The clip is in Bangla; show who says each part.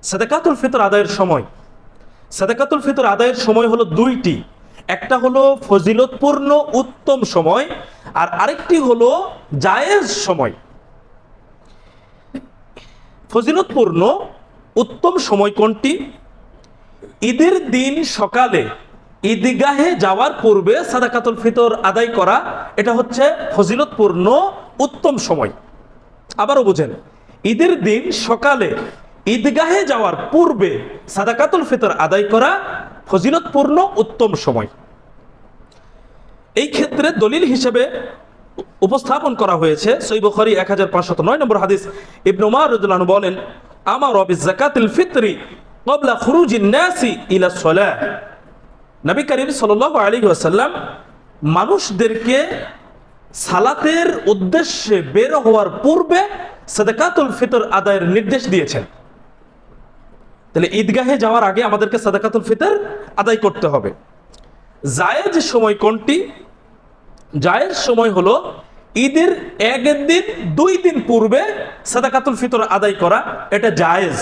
Speaker 1: সাদাকাতুল ফিতর আদায়ের সময়, সাদাকাতুল ফিতর আদায়ের সময় হলো দুইটি। একটা হলো ফজিলতপূর্ণ উত্তম সময়, আর আরেকটি হলো জায়েজ সময়। ফজিলতপূর্ণ উত্তম সময় কোনটি? ঈদের দিন সকালে ঈদগাহে যাওয়ার পূর্বে সাদাকাতুল ফিতর আদায় করা, এটা হচ্ছে ফজিলতপূর্ণ উত্তম সময়। আবারও বুঝেন, ঈদের দিন সকালে ঈদগাহে যাওয়ার পূর্বে সাদাকাতুল ফিতর আদায় করা ফজিলতপূর্ণ উত্তম সময়। এই ক্ষেত্রে দলিল হিসেবে উপস্থাপন করা হয়েছে সহিহ বুখারী 1509 নম্বর হাদিস। ইবনে উমর রাদিয়াল্লাহু আনহু বলেন, আমারা বিযাকাতিল ফিতরি ক্বাবলা খুরুজিন নাসি ইলা সালাহ। নবী করিম সাল্লাল্লাহু আলাইহি ওয়াসাল্লাম মানুষদেরকে সালাতের উদ্দেশ্যে বের হওয়ার পূর্বে সাদাকাতুল ফিতর আদায়ের নির্দেশ দিয়েছেন। তাহলে ঈদগাহে যাওয়ার আগে আমাদেরকে সাদাকাতুল ফিতর আদায় করতে হবে। জায়েজ সময় কোনটি? জায়েজ সময় হলো ঈদের একদিন 2 দিন পূর্বে সাদাকাতুল ফিতর আদায় করা, এটা জায়েজ।